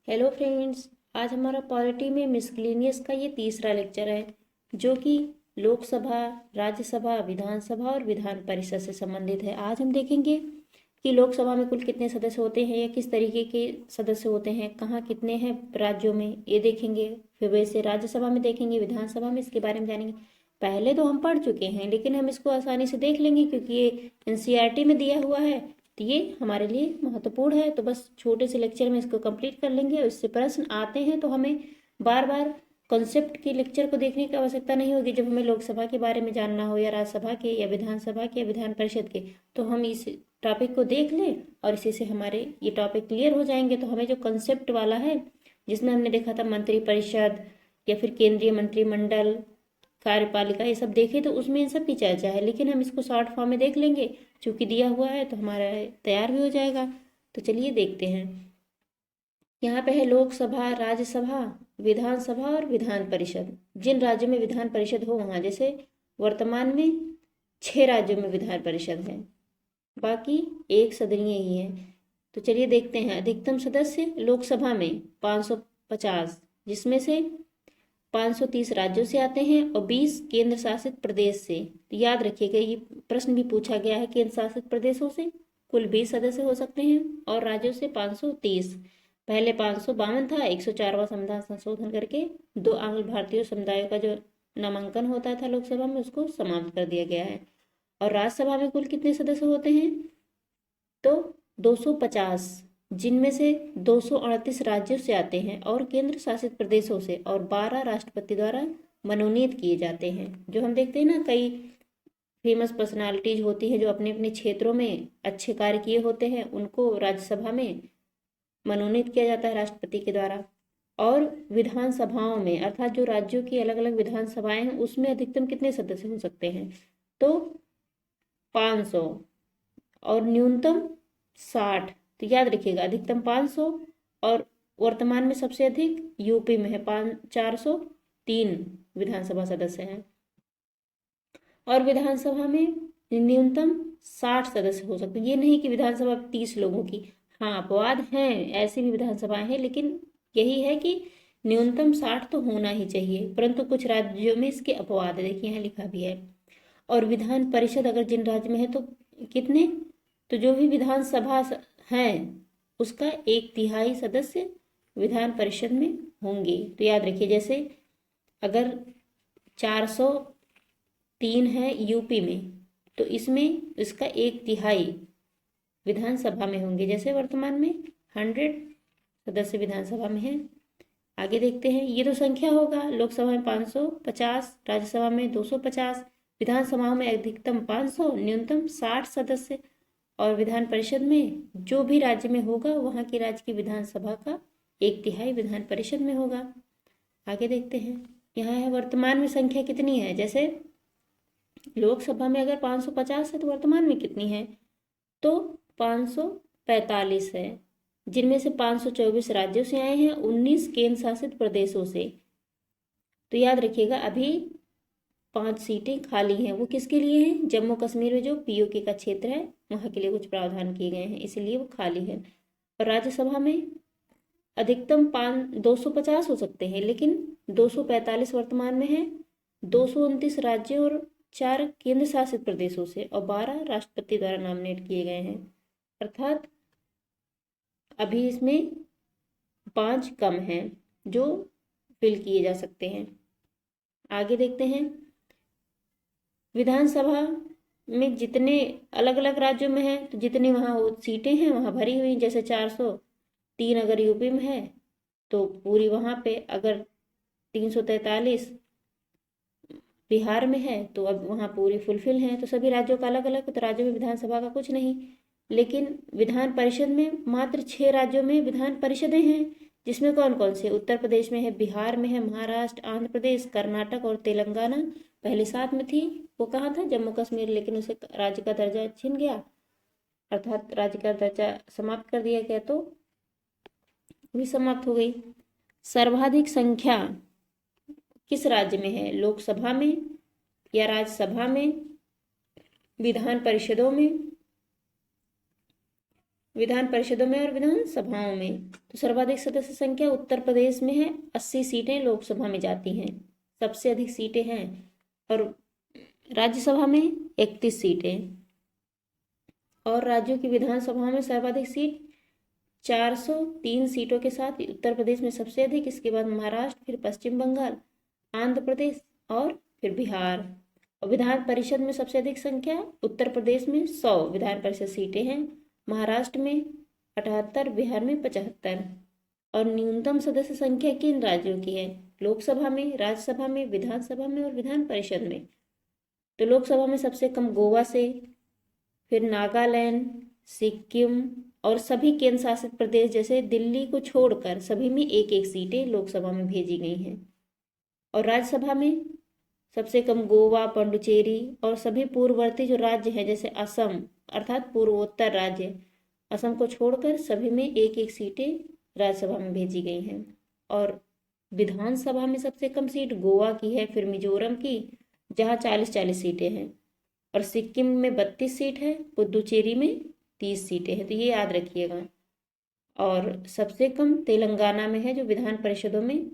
Hello friends, आज हमारा polity में मिसलेनियस का ये तीसरा लेक्चर है जो कि लोकसभा, राज्यसभा, विधानसभा और विधान परिषद से संबंधित है। आज हम देखेंगे कि लोकसभा में कुल कितने सदस्य होते हैं या किस तरीके के सदस्य होते हैं, कहाँ कितने हैं राज्यों में, ये देखेंगे। फिर वैसे राज्यसभा में देखेंगे, विधानसभा में इसके बारे में जानेंगे। पहले तो हम पढ़ चुके हैं लेकिन हम इसको आसानी से देख लेंगे क्योंकि ये एनसीईआरटी में दिया हुआ है, तो ये हमारे लिए महत्वपूर्ण है। तो बस छोटे से लेक्चर में इसको कंप्लीट कर लेंगे और इससे प्रश्न आते हैं तो हमें बार बार कॉन्सेप्ट के लेक्चर को देखने की आवश्यकता नहीं होगी। जब हमें लोकसभा के बारे में जानना हो या राज्यसभा के या विधानसभा के या विधान परिषद के, तो हम इस टॉपिक को देख लें और इसी से हमारे ये टॉपिक क्लियर हो जाएंगे। तो हमें जो कंसेप्ट वाला है जिसमें हमने देखा था मंत्रिपरिषद या फिर केंद्रीय मंत्रिमंडल, कार्यपालिका, ये सब देखे तो उसमें इन सब की चर्चा है, लेकिन हम इसको शॉर्ट फॉर्म में देख लेंगे चूंकि दिया हुआ है तो हमारा तैयार भी हो जाएगा। तो चलिए देखते हैं। यहाँ पे है लोकसभा, राज्यसभा, विधानसभा और विधान परिषद। जिन राज्यों में विधान परिषद हो वहाँ, जैसे वर्तमान में 6 राज्यों में विधान परिषद है, बाकी एक सदनीय ही है। तो चलिए देखते हैं। अधिकतम सदस्य लोकसभा में 550, जिसमें से 530 राज्यों से आते हैं और 20 केंद्र शासित प्रदेश से। तो याद रखिएगा, ये प्रश्न भी पूछा गया है। केंद्र शासित प्रदेशों से कुल 20 सदस्य हो सकते हैं और राज्यों से 530। पहले 552 था, 104वां संविधान संशोधन करके 2 आंग्ल भारतीय समुदायों का जो नामांकन होता था लोकसभा में उसको समाप्त कर दिया गया है। और राज्यसभा में कुल कितने सदस्य होते हैं? तो 250, जिनमें से 238 राज्यों से आते हैं और केंद्र शासित प्रदेशों से, और 12 राष्ट्रपति द्वारा मनोनीत किए जाते हैं। जो हम देखते हैं ना, कई फेमस पर्सनालिटीज होती हैं जो अपने अपने क्षेत्रों में अच्छे कार्य किए होते हैं, उनको राज्यसभा में मनोनीत किया जाता है राष्ट्रपति के द्वारा। और विधानसभाओं में, अर्थात जो राज्यों की अलग अलग विधानसभाएं हैं, उसमें अधिकतम कितने सदस्य हो सकते हैं? तो 500 और न्यूनतम 60। तो याद रखिएगा, अधिकतम 500 और वर्तमान में सबसे अधिक यूपी में है, 403 विधानसभा सदस्य हैं। और विधानसभा में न्यूनतम 60 सदस्य हो सकते हैं। ये नहीं कि विधानसभा 30 लोगों की, हाँ अपवाद हैं, ऐसी भी विधानसभाएं हैं, लेकिन यही है कि न्यूनतम 60 तो होना ही चाहिए। परंतु कुछ राज्यों में इसके अपवाद है, देखिए यहाँ लिखा भी है। और विधान परिषद अगर जिन राज्य में है तो कितने? तो जो भी विधानसभा है उसका 1/3 सदस्य विधान परिषद में होंगे। तो याद रखिए, जैसे अगर 403 है यूपी में, तो इसमें इसका 1/3 विधानसभा में होंगे। जैसे वर्तमान में 100 सदस्य विधानसभा में है। आगे देखते हैं। ये तो संख्या होगा। लोकसभा में 550, राज्यसभा में 250, विधानसभा में अधिकतम 500, न्यूनतम 60 सदस्य। और विधान परिषद में जो भी राज्य में होगा वहाँ की राज्य की विधानसभा का 1/3 विधान परिषद में होगा। आगे देखते हैं। यहाँ है वर्तमान में संख्या कितनी है। जैसे लोकसभा में अगर 550 है तो वर्तमान में कितनी है? तो 545 है, जिनमें से 524 राज्यों से आए हैं, 19 केंद्र शासित प्रदेशों से। तो याद रखिएगा, अभी 5 सीटें खाली हैं। वो किसके लिए हैं? जम्मू कश्मीर में जो पीओके का क्षेत्र है वहाँ के लिए कुछ प्रावधान किए गए हैं, इसलिए वो खाली है। और राज्यसभा में अधिकतम 250 हो सकते हैं, लेकिन 245 वर्तमान में है। 229 राज्यों और 4 केंद्र शासित प्रदेशों से और 12 राष्ट्रपति द्वारा नॉमिनेट किए गए हैं। अर्थात अभी इसमें 5 कम हैं जो फिल किए जा सकते हैं। आगे देखते हैं। विधानसभा में जितने अलग अलग राज्यों में है तो जितनी वहाँ सीटें हैं वहाँ भरी हुई, जैसे 403 अगर यूपी में है तो पूरी वहाँ पे, अगर 343 बिहार में है तो अब वहाँ पूरी फुलफिल है। तो सभी राज्यों का अलग अलग, तो राज्यों में विधानसभा का कुछ नहीं। लेकिन विधान परिषद में मात्र 6 राज्यों में विधान परिषदें हैं, जिसमें कौन कौन से? उत्तर प्रदेश में है, बिहार में है, महाराष्ट्र, आंध्र प्रदेश, कर्नाटक और तेलंगाना। पहले 7 में थी, वो कहाँ था? जम्मू कश्मीर, लेकिन उसे राज्य का दर्जा छिन गया, अर्थात राज्य का दर्जा समाप्त कर दिया गया, तो भी समाप्त हो गई। सर्वाधिक संख्या किस राज्य में है? लोकसभा में या राज्यसभा में, विधान परिषदों में विधान परिषदों में और विधान सभाओं में। तो सर्वाधिक सदस्य संख्या उत्तर प्रदेश में है, 80 सीटें लोकसभा में जाती हैं, सबसे अधिक सीटें हैं। और राज्यसभा में 31 सीटें। और राज्यों की विधानसभाओं में सर्वाधिक सीट 403 सीटों के साथ उत्तर प्रदेश में सबसे अधिक, इसके बाद महाराष्ट्र, फिर पश्चिम बंगाल, आंध्र प्रदेश और फिर बिहार। और विधान परिषद में सबसे अधिक संख्या उत्तर प्रदेश में 100 विधान परिषद सीटें हैं, महाराष्ट्र में 78, बिहार में 75। और न्यूनतम सदस्य संख्या किन राज्यों की है? लोकसभा में, राज्यसभा में, विधानसभा में और विधान परिषद में। तो लोकसभा में सबसे कम गोवा से, फिर नागालैंड, सिक्किम और सभी केंद्र शासित प्रदेश जैसे दिल्ली को छोड़कर सभी में एक एक सीटें लोकसभा में भेजी गई हैं। और राज्यसभा में सबसे कम गोवा, पुडुचेरी और सभी पूर्ववर्ती जो राज्य हैं जैसे असम अर्थात पूर्वोत्तर राज्य, असम को छोड़कर सभी में एक एक सीटें राज्यसभा में भेजी गई हैं। और विधानसभा में सबसे कम सीट गोवा की है, फिर मिजोरम की जहाँ 40-40 सीटें हैं, और सिक्किम में 32 सीट है, पुदुचेरी में 30 सीटें हैं। तो ये याद रखिएगा। और सबसे कम तेलंगाना में है, जो विधान परिषदों में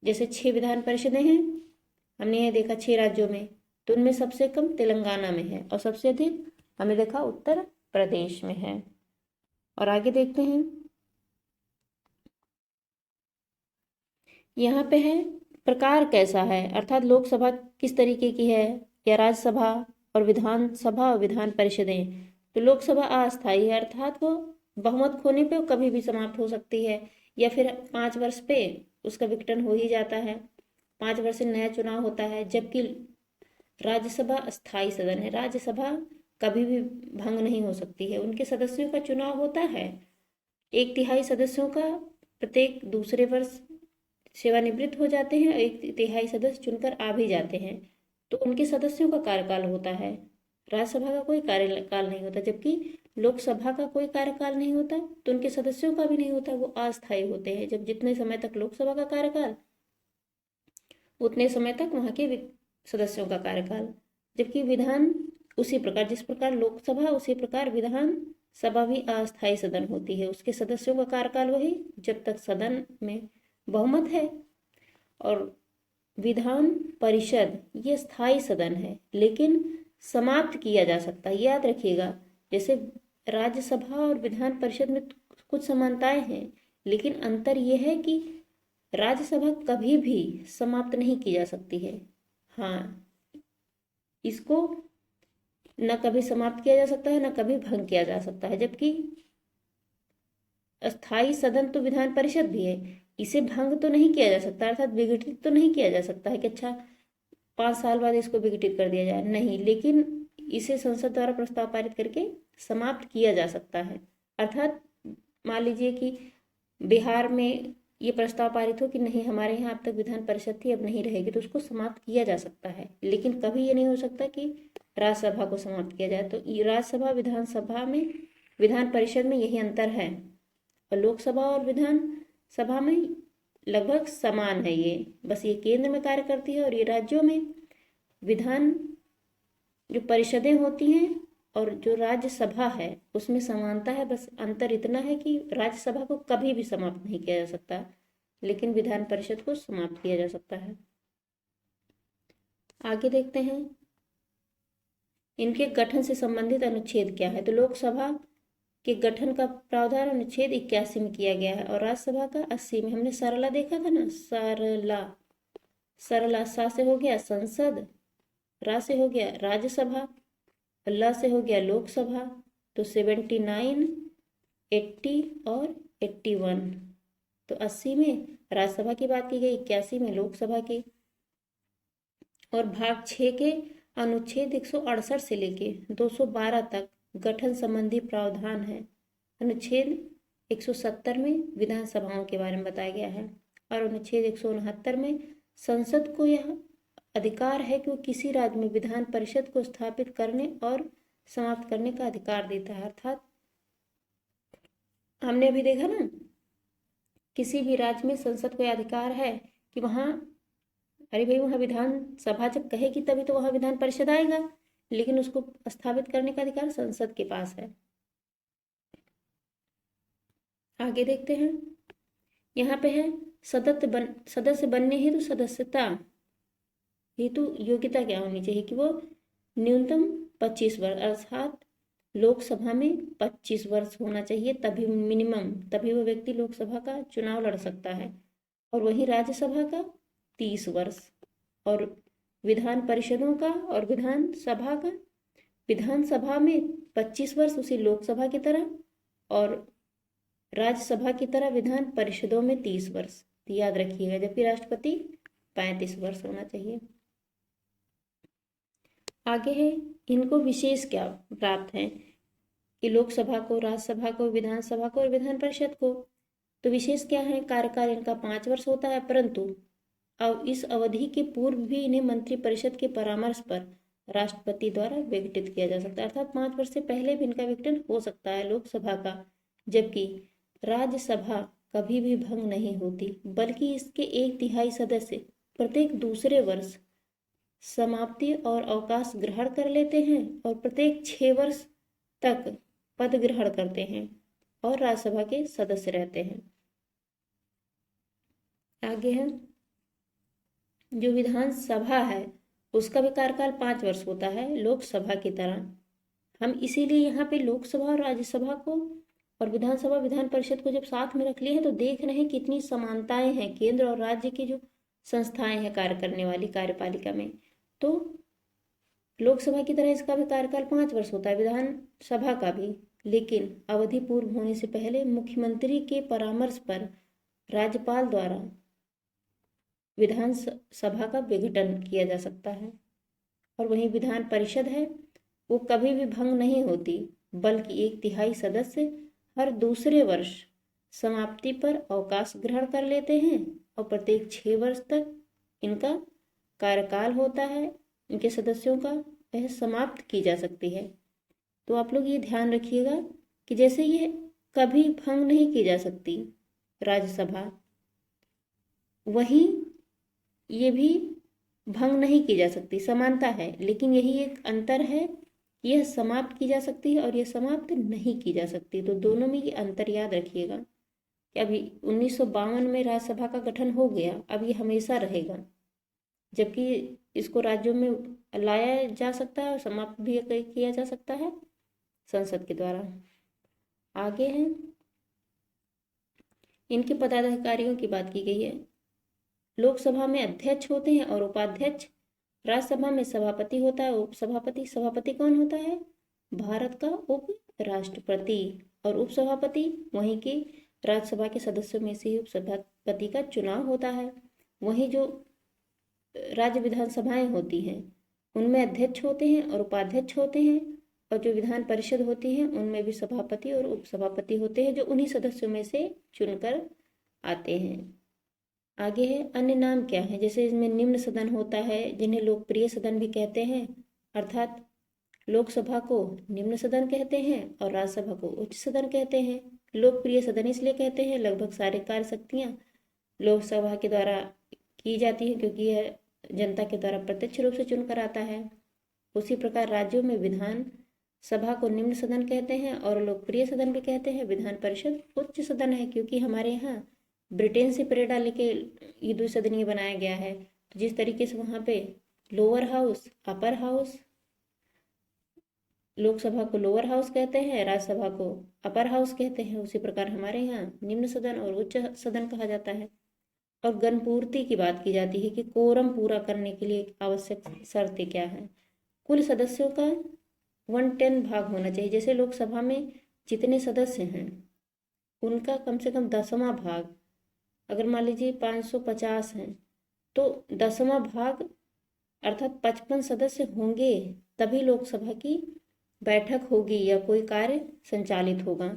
जैसे 6 विधान परिषदें हैं, हमने ये देखा 6 राज्यों में, तो उनमें सबसे कम तेलंगाना में है और सबसे अधिक हमने देखा उत्तर प्रदेश में है। और आगे देखते हैं, यहाँ पे है प्रकार कैसा है, अर्थात लोकसभा किस तरीके की है, या राज्यसभा और विधानसभा और विधान परिषदें। तो लोकसभा अस्थायी है, अर्थात वो बहुमत खोने पे कभी भी समाप्त हो सकती है, या फिर 5 वर्ष पे उसका विघटन हो ही जाता है, 5 वर्ष से नया चुनाव होता है। जबकि राज्यसभा अस्थायी सदन है, राज्यसभा कभी भी भंग नहीं हो सकती है, उनके सदस्यों का चुनाव होता है, 1/3 सदस्यों का प्रत्येक दूसरे वर्ष सेवानिवृत्त हो जाते हैं, 1/3 सदस्य चुनकर आ भी जाते हैं, तो उनके सदस्यों का कार्यकाल होता है। राज्यसभा का कोई कार्यकाल नहीं होता, जबकि लोकसभा का कोई कार्यकाल नहीं होता, तो उनके सदस्यों का भी नहीं होता, वो अस्थायी होते हैं। जब जितने समय तक लोकसभा का कार्यकाल, उतने समय तक वहाँ के सदस्यों का कार्यकाल। जबकि विधान उसी प्रकार, जिस प्रकार लोकसभा उसी प्रकार विधान सभा भी अस्थायी सदन होती है, उसके सदस्यों का कार्यकाल वही जब तक सदन में बहुमत है। और विधान परिषद ये स्थायी सदन है, लेकिन समाप्त किया जा सकता है, याद रखिएगा। जैसे राज्यसभा और विधान परिषद में कुछ समानताएं हैं, लेकिन अंतर यह है कि राज्यसभा कभी भी समाप्त नहीं की जा सकती है। हाँ, इसको न कभी समाप्त किया जा सकता है, न कभी भंग किया जा सकता है। जबकि अस्थायी सदन तो विधान परिषद भी है, इसे भंग तो नहीं किया जा सकता, अर्थात विघटित तो नहीं किया जा सकता है कि अच्छा 5 साल बाद इसको विघटित कर दिया जाए, नहीं, लेकिन इसे संसद द्वारा प्रस्ताव पारित करके समाप्त किया जा सकता है। अर्थात मान लीजिए कि बिहार में ये प्रस्ताव पारित हो कि नहीं, हमारे यहाँ अब तक विधान परिषद थी, अब नहीं रहेगी, तो उसको समाप्त किया जा सकता है, लेकिन कभी ये नहीं हो सकता कि राज्यसभा को समाप्त किया जाए। तो राज्यसभा विधानसभा में, विधान परिषद में यही अंतर है, और लोकसभा और विधान सभा में लगभग समान है ये, बस ये केंद्र में कार्य करती है और ये राज्यों में। विधान जो परिषदें होती हैं और जो राज्यसभा है उसमें समानता है, बस अंतर इतना है कि राज्यसभा को कभी भी समाप्त नहीं किया जा सकता, लेकिन विधान परिषद को समाप्त किया जा सकता है। आगे देखते हैं, इनके गठन से संबंधित अनुच्छेद क्या है। तो लोकसभा के गठन का प्रावधान अनुच्छेद 81 में किया गया है, और राज्यसभा का 80 में। हमने सरला देखा था ना, सरला सा से हो गया संसद, रा से हो गया राज्यसभा, ल से हो गया लोकसभा। तो 79, 80 और 81, तो 80 में राज्यसभा की बात की गई, 81 में लोकसभा की। और भाग 6 के अनुच्छेद 168 से लेके 212 तक गठन संबंधी प्रावधान है। अनुच्छेद 170 में विधानसभाओं के बारे में बताया गया है, और अनुच्छेद 169 में संसद को यह अधिकार है कि वो किसी राज्य में विधान परिषद को स्थापित करने और समाप्त करने का अधिकार देता है। अर्थात हमने अभी देखा ना, किसी भी राज्य में संसद को यह अधिकार है कि वहाँ, अरे भाई वहाँ विधानसभा जब कहेगी तभी तो वहाँ विधान परिषद आएगा, लेकिन उसको स्थापित करने का अधिकार संसद के पास है। आगे देखते हैं। यहाँ पे है सदस्य बनने हेतु सदस्यता हेतु योग्यता क्या होनी चाहिए कि वो न्यूनतम 25 वर्ष अर्थात लोकसभा में 25 वर्ष होना चाहिए, तभी मिनिमम, तभी वो व्यक्ति लोकसभा का चुनाव लड़ सकता है। और वही राज्यसभा का 30 वर्ष, और विधान परिषदों का और विधानसभा का, विधानसभा में 25 वर्ष उसी लोकसभा की तरह, और राज्यसभा की तरह विधान परिषदों में 30 वर्ष, याद रखिएगा। जबकि राष्ट्रपति 35 वर्ष होना चाहिए। आगे है, इनको विशेष क्या प्राप्त है कि लोकसभा को, राज्यसभा को, विधानसभा को और विधान परिषद को। तो विशेष क्या है, कार्यकाल इनका 5 वर्ष होता है, परंतु अब इस अवधि के पूर्व भी इन्हें मंत्रिपरिषद के परामर्श पर राष्ट्रपति द्वारा विघटित किया जा सकता है, अर्थात 5 वर्ष से पहले भी इनका विघटन हो सकता है लोकसभा का। जबकि राज्यसभा कभी भी भंग नहीं होती, बल्कि इसके 1/3 सदस्य प्रत्येक दूसरे वर्ष समाप्ति और अवकाश ग्रहण कर लेते हैं और प्रत्येक 6 वर्ष तक पद ग्रहण करते हैं और राज्यसभा के सदस्य रहते हैं। आगे है, जो विधानसभा है उसका भी कार्यकाल 5 वर्ष होता है लोकसभा की तरह। हम इसीलिए यहाँ पे लोकसभा और राज्यसभा को और विधानसभा विधान परिषद को जब साथ में रख लिए हैं तो देख रहे हैं कितनी समानताएं हैं केंद्र और राज्य की जो संस्थाएं हैं कार्य करने वाली कार्यपालिका में। तो लोकसभा की तरह इसका भी कार्यकाल 5 वर्ष होता है, विधानसभा का भी, लेकिन अवधि पूर्व होने से पहले मुख्यमंत्री के परामर्श पर राज्यपाल द्वारा विधानसभा का विघटन किया जा सकता है। और वहीं विधान परिषद है वो कभी भी भंग नहीं होती, बल्कि 1/3 सदस्य हर दूसरे वर्ष समाप्ति पर अवकाश ग्रहण कर लेते हैं और प्रत्येक 6 वर्ष तक इनका कार्यकाल होता है, इनके सदस्यों का वह समाप्त की जा सकती है। तो आप लोग ये ध्यान रखिएगा कि जैसे ये कभी भंग नहीं की जा सकती राज्यसभा, वहीं ये भी भंग नहीं की जा सकती, समानता है, लेकिन यही एक अंतर है, यह समाप्त की जा सकती है और यह समाप्त नहीं की जा सकती। तो दोनों में ये अंतर याद रखिएगा कि अभी 1952 में राज्यसभा का गठन हो गया, अब ये हमेशा रहेगा, जबकि इसको राज्यों में लाया जा सकता है और समाप्त भी किया जा सकता है संसद के द्वारा। आगे है, इनके पदाधिकारियों की बात की गई है। लोकसभा में अध्यक्ष होते हैं और उपाध्यक्ष, राज्यसभा में सभापति होता है, उपसभापति। सभापति कौन होता है, भारत का उप राष्ट्रपति, और उपसभापति वहीं के राज्यसभा के सदस्यों में से ही उपसभापति का चुनाव होता है। वहीं जो राज्य विधानसभाएं होती हैं उनमें अध्यक्ष होते हैं और उपाध्यक्ष होते हैं, और जो विधान परिषद होती हैं उनमें भी सभापति और उपसभापति होते हैं जो उन्हीं सदस्यों में से चुनकर आते हैं। आगे है, अन्य नाम क्या है, जैसे इसमें निम्न सदन होता है जिन्हें लोकप्रिय सदन भी कहते हैं, अर्थात लोकसभा को निम्न सदन कहते हैं और राज्यसभा को उच्च सदन कहते हैं। लोकप्रिय सदन इसलिए कहते हैं लगभग सारे कार्य शक्तियाँ लोकसभा के द्वारा की जाती है क्योंकि यह जनता के द्वारा प्रत्यक्ष रूप से चुनकर आता है। उसी प्रकार राज्यों में विधान सभा को निम्न सदन कहते हैं और लोकप्रिय सदन भी कहते हैं। विधान परिषद उच्च सदन है क्योंकि हमारे यहाँ ब्रिटेन से प्रेरणा लेके ये द्विसदनीय बनाया गया है। तो जिस तरीके से वहाँ पे lower house, upper house, Lok Sabha को लोअर हाउस कहते हैं, राज्यसभा को अपर हाउस कहते हैं, उसी प्रकार हमारे यहाँ निम्न सदन और उच्च सदन कहा जाता है। और गणपूर्ति की बात की जाती है कि कोरम पूरा करने के लिए आवश्यक शर्तें क्या है। कुल सदस्यों का 1/10 भाग होना चाहिए। जैसे लोकसभा में जितने सदस्य हैं उनका कम से कम 10वां भाग, अगर मान लीजिए 550 हैं तो 10वां भाग अर्थात 55 सदस्य होंगे तभी लोकसभा की बैठक होगी या कोई कार्य संचालित होगा।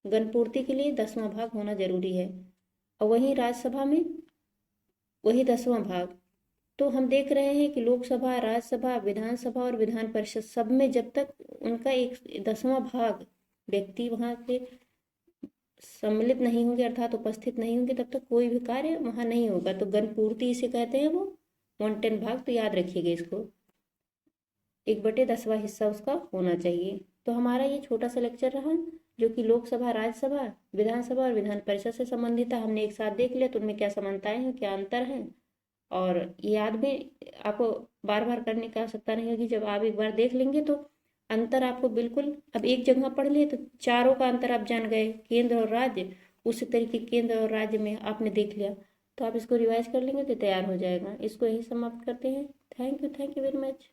गणपूर्ति के लिए 10वां भाग होना जरूरी है। और वहीं राज्यसभा में वही 10वां भाग। तो हम देख रहे हैं कि लोकसभा, राज्यसभा, विधानसभा और विधान परिषद सब में जब तक उनका एक 10वां भाग व्यक्ति वहाँ पे सम्मिलित नहीं होंगे अर्थात उपस्थित नहीं होंगे तब तक कोई भी कार्य वहाँ नहीं होगा। तो गणपूर्ति इसे कहते हैं, वो 1/10 भाग। तो याद रखिएगा इसको, 1/10वां हिस्सा उसका होना चाहिए। तो हमारा ये छोटा सा लेक्चर रहा, जो कि लोकसभा, राज्यसभा, विधानसभा और विधान परिषद से संबंधित है। हमने एक साथ देख लिया तो उनमें क्या समानताएं हैं, क्या अंतर हैं, और ये याद भी आपको बार बार करने की आवश्यकता नहीं होगी। जब आप एक बार देख लेंगे तो अंतर आपको बिल्कुल, अब एक जगह पढ़ लिए तो चारों का अंतर आप जान गए, केंद्र और राज्य। उसी तरीके केंद्र और राज्य में आपने देख लिया, तो आप इसको रिवाइज कर लेंगे तो तैयार हो जाएगा। इसको यही समाप्त करते हैं। Thank you very much.